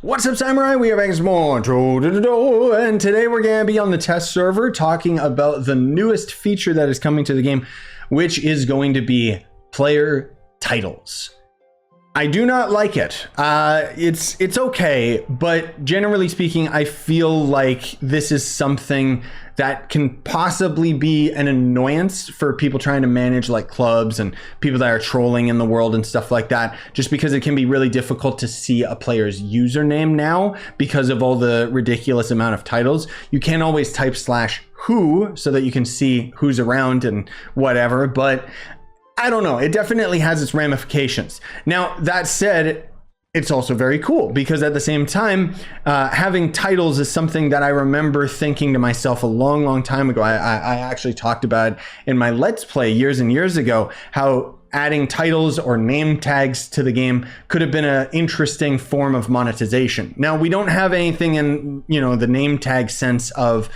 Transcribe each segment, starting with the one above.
What's up, Samurai? We are back some more, and today we're going to be on the test server talking about the newest feature that is coming to the game, which is going to be player titles. I do not like it. It's okay, but generally speaking, I feel like this is something that can possibly be an annoyance for people trying to manage like clubs and people that are trolling in the world and stuff like that, just because it can be really difficult to see a player's username now because of all the ridiculous amount of titles. You can't always type /who so that you can see who's around and whatever, but I don't know. It definitely has its ramifications. Now, that said, it's also very cool because at the same time, having titles is something that I remember thinking to myself a long time ago. I actually talked about it in my Let's Play years and years ago, how adding titles or name tags to the game could have been an interesting form of monetization. Now, we don't have anything in, the name tag sense of,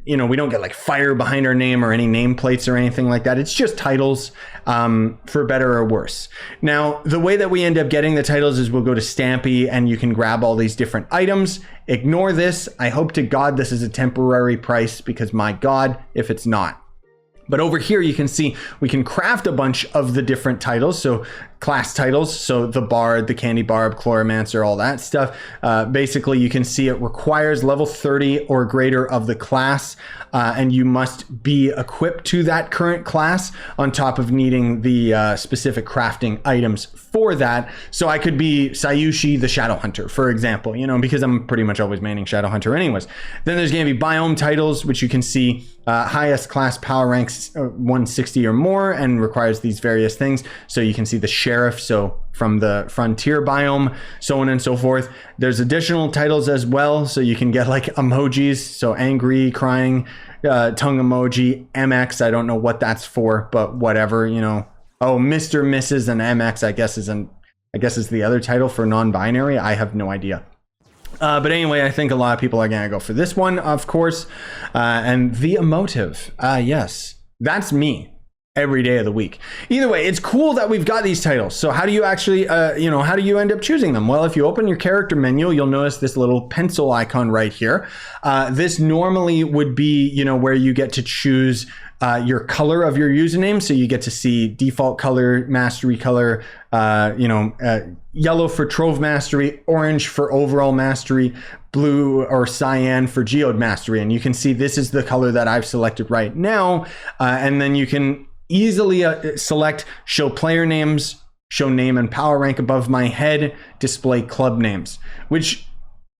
we don't get like fire behind our name or any nameplates or anything like that. It's just titles, for better or worse. Now, the way that we end up getting the titles is we'll go to Stampy and you can grab all these different items. Ignore this. I hope to God this is a temporary price because my God, if it's not. But over here, you can see we can craft a bunch of the different titles. So class titles, so the Bard, the Candy Barb, Chloromancer, all that stuff. Basically, you can see it requires level 30 or greater of the class, and you must be equipped to that current class on top of needing the specific crafting items for that. So I could be Scyushi the Shadow Hunter, for example, because I'm pretty much always maining Shadow Hunter anyways. Then there's going to be biome titles, which you can see highest class power ranks 160 or more and requires these various things. So you can see the Sheriff, so from the Frontier biome, so on and so forth. There's additional titles as well, so you can get like emojis, so angry, crying, tongue emoji, MX, I don't know what that's for, but whatever, Oh, Mr., Mrs., and MX, I guess is the other title for non-binary. I have no idea. But anyway, I think a lot of people are gonna go for this one, of course. And the emotive, yes, that's me every day of the week. Either way, it's cool that we've got these titles. So how do you actually, how do you end up choosing them? Well, if you open your character menu, you'll notice this little pencil icon right here. This normally would be, where you get to choose your color of your username. So you get to see default color, mastery color, yellow for Trove mastery, orange for overall mastery, blue or cyan for geode mastery. And you can see this is the color that I've selected right now. And then you can easily select show player names, show name and power rank above my head, display club names, which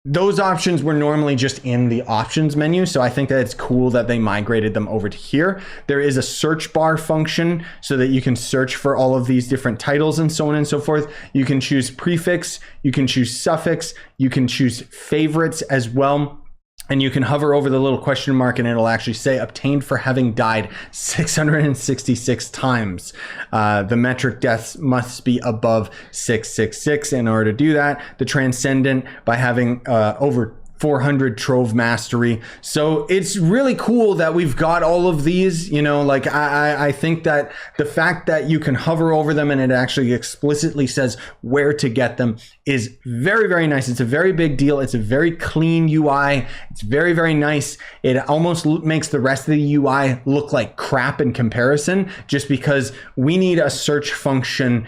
those options were normally just in the options menu. So I think that it's cool that they migrated them over to here. There is a search bar function so that you can search for all of these different titles and so on and so forth. You can choose prefix, you can choose suffix, you can choose favorites as well. And you can hover over the little question mark and it'll actually say obtained for having died 666 times. The metric deaths must be above 666 in order to do that. The transcendent by having over 400 Trove mastery. So it's really cool that we've got all of these, I think that the fact that you can hover over them and it actually explicitly says where to get them is very, very nice. It's a very big deal. It's a very clean UI. It's very, very nice. It almost makes the rest of the UI look like crap in comparison, just because we need a search function.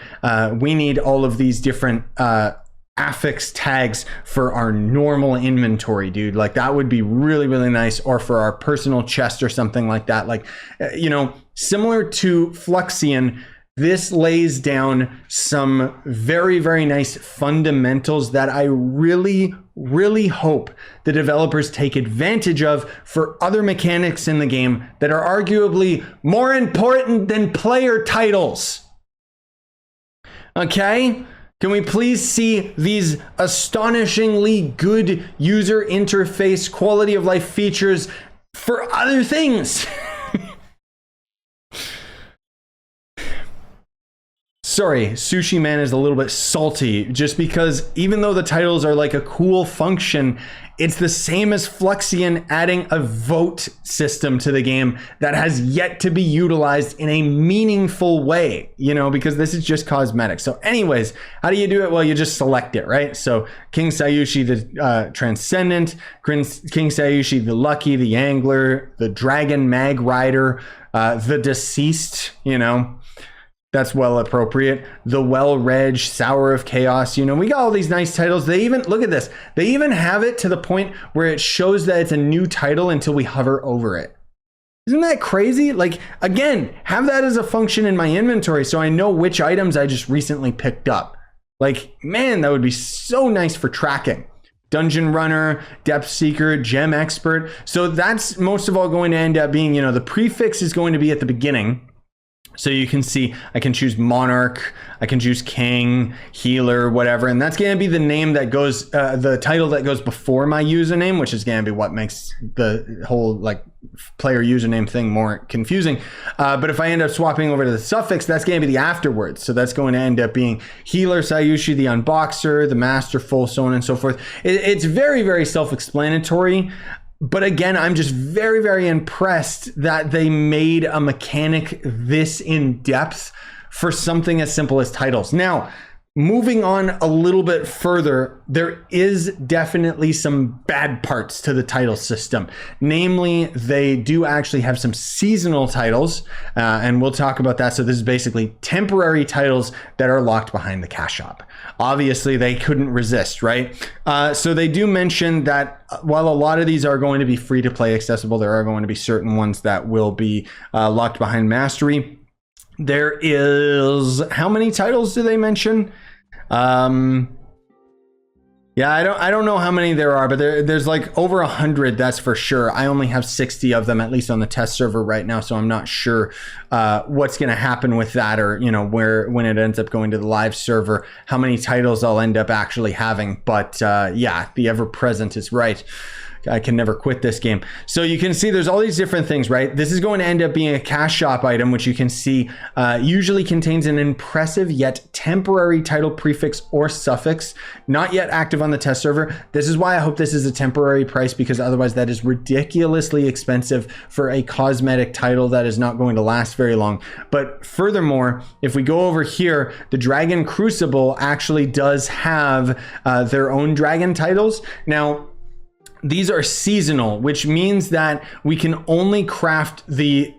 We need all of these different, affix tags for our normal inventory, dude. Like that would be really, really nice. Or for our personal chest or something like that. Like, similar to Fluxion, this lays down some very, very nice fundamentals that I really, really hope the developers take advantage of for other mechanics in the game that are arguably more important than player titles. Okay? Can we please see these astonishingly good user interface, quality of life features for other things? sorry, Sushi Man is a little bit salty just because even though the titles are like a cool function, it's the same as Fluxion adding a vote system to the game that has yet to be utilized in a meaningful way, you know, because this is just cosmetic. So anyways, how do you do it? Well, you just select it, right? So King Scyushi, the Transcendent, King Scyushi, the Lucky, the Angler, the Dragon Mag Rider, the Deceased, you know, that's well appropriate. The Well-Reg, Sour of Chaos, you know, we got all these nice titles. They even, look at this, they even have it to the point where it shows that it's a new title until we hover over it. Isn't that crazy? Like, again, have that as a function in my inventory so I know which items I just recently picked up. Like, man, that would be so nice for tracking. Dungeon Runner, Depth Seeker, Gem Expert. So that's most of all going to end up being, you know, the prefix is going to be at the beginning. So you can see I can choose Monarch, I can choose King, Healer, whatever. And that's going to be the name that goes, the title that goes before my username, which is going to be what makes the whole like player username thing more confusing. But if I end up swapping over to the suffix, that's going to be the afterwards. So that's going to end up being Healer, Scyushi, the Unboxer, the Masterful, so on and so forth. It's very, very self-explanatory. But again, I'm just very, very impressed that they made a mechanic this in depth for something as simple as titles. Now, moving on a little bit further, there is definitely some bad parts to the title system. Namely, they do actually have some seasonal titles, and we'll talk about that. So this is basically temporary titles that are locked behind the cash shop. Obviously, they couldn't resist, right? So they do mention that while a lot of these are going to be free to play accessible, there are going to be certain ones that will be locked behind mastery. There is, how many titles do they mention? Yeah, I don't know how many there are, but there's like over 100, that's for sure. I only have 60 of them, at least on the test server right now, so I'm not sure what's going to happen with that, or you know, when it ends up going to the live server, how many titles I'll end up actually having. But yeah, the ever present is right. I can never quit this game. So you can see there's all these different things, right? This is going to end up being a cash shop item, which you can see usually contains an impressive yet temporary title prefix or suffix, not yet active on the test server. This is why I hope this is a temporary price, because otherwise that is ridiculously expensive for a cosmetic title that is not going to last very long. But furthermore, if we go over here, the Dragon Crucible actually does have their own dragon titles. Now, these are seasonal, which means that we can only craft the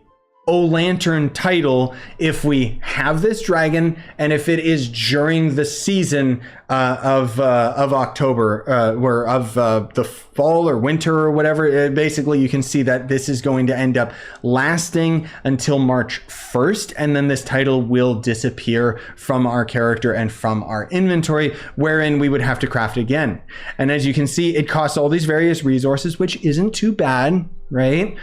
O Lantern title if we have this dragon and if it is during the season of October or of the fall or winter or whatever. Basically, you can see that this is going to end up lasting until March 1st, and then this title will disappear from our character and from our inventory, wherein we would have to craft again. And as you can see, it costs all these various resources, which isn't too bad, right?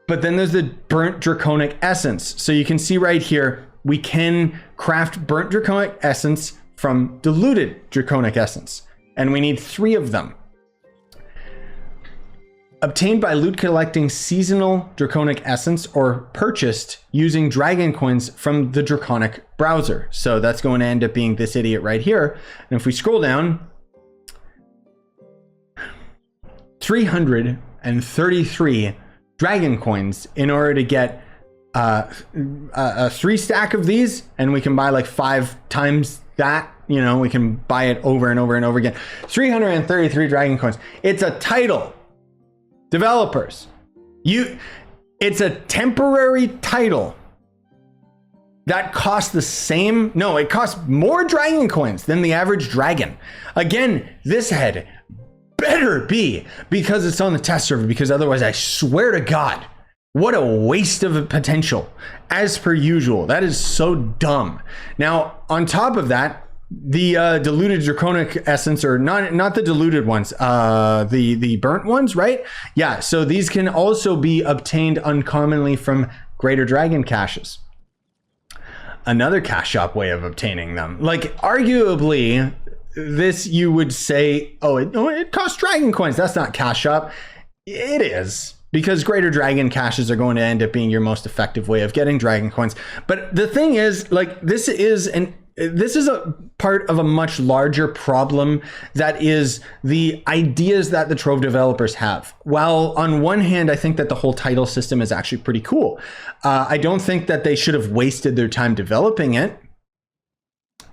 But then there's the Burnt Draconic Essence. So you can see right here, we can craft Burnt Draconic Essence from Diluted Draconic Essence. And we need 3 of them. Obtained by loot collecting seasonal Draconic Essence or purchased using Dragon Coins from the Draconic browser. So that's going to end up being this idiot right here. And if we scroll down, 333 Dragon Coins in order to get a 3 stack of these, and we can buy like 5 times that. You know, we can buy it over and over and over again. 333 Dragon Coins. It's a title. Developers, it's a temporary title that costs the same. No, it costs more Dragon Coins than the average dragon. Again, this head better be because it's on the test server, because otherwise I swear to God, what a waste of a potential. As per usual, that is so dumb. Now, on top of that, the diluted Draconic Essence, or not the diluted ones, the burnt ones, right? Yeah, so these can also be obtained uncommonly from Greater Dragon caches. Another cash shop way of obtaining them. Like, arguably, this you would say, oh, it costs Dragon Coins. That's not cash shop. It is. because Greater Dragon caches are going to end up being your most effective way of getting dragon coins. But the thing is, like, this is a part of a much larger problem, that is the ideas that the Trove developers have. While on one hand, I think that the whole title system is actually pretty cool, I don't think that they should have wasted their time developing it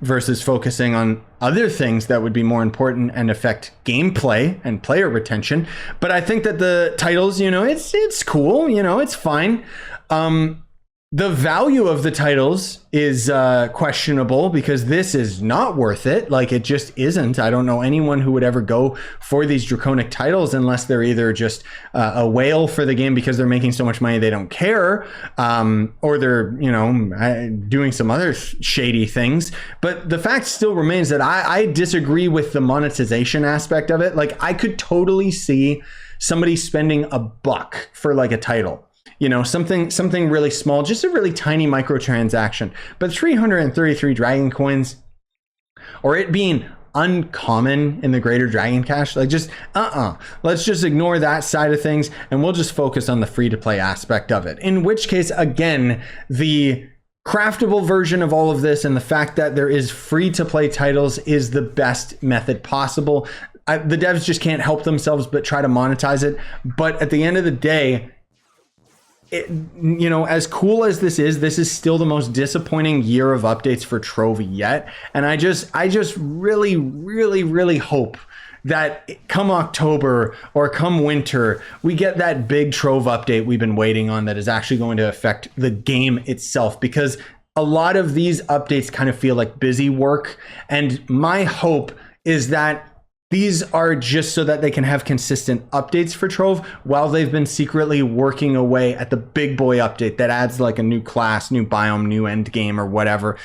versus focusing on other things that would be more important and affect gameplay and player retention. But I think that the titles, you know, it's cool, you know, it's fine. The value of the titles is questionable, because this is not worth it. Like, it just isn't. I don't know anyone who would ever go for these draconic titles unless they're either just a whale for the game because they're making so much money they don't care, or they're, you know, doing some other shady things. But the fact still remains that I disagree with the monetization aspect of it. Like, I could totally see somebody spending $1 for like a title. You know, something really small, just a really tiny microtransaction. But 333 dragon coins, or it being uncommon in the Greater Dragon cache, like, just let's just ignore that side of things, and we'll just focus on the free-to-play aspect of it. In which case, again, the craftable version of all of this and the fact that there is free-to-play titles is the best method possible. The devs just can't help themselves but try to monetize it. But at the end of the day, you know, as cool as this is still the most disappointing year of updates for Trove yet. And I just really hope that come October or come winter, we get that big Trove update we've been waiting on that is actually going to affect the game itself, because a lot of these updates kind of feel like busy work. And my hope is that these are just so that they can have consistent updates for Trove while they've been secretly working away at the big boy update that adds like a new class, new biome, new end game, or whatever.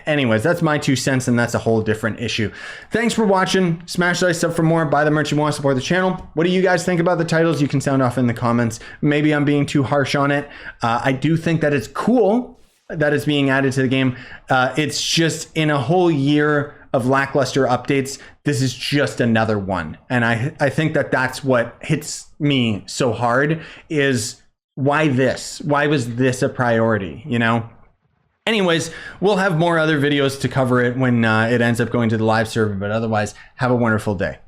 Anyways, that's my 2 cents, and that's a whole different issue. Thanks for watching. Smash the like sub for more. Buy the merch you want to support the channel. What do you guys think about the titles? You can sound off in the comments. Maybe I'm being too harsh on it. I do think that it's cool that it's being added to the game. It's just, in a whole year of lackluster updates, this is just another one. And I think that that's what hits me so hard, is why this? Why was this a priority, you know? Anyways, we'll have more other videos to cover it when it ends up going to the live server, but otherwise, have a wonderful day.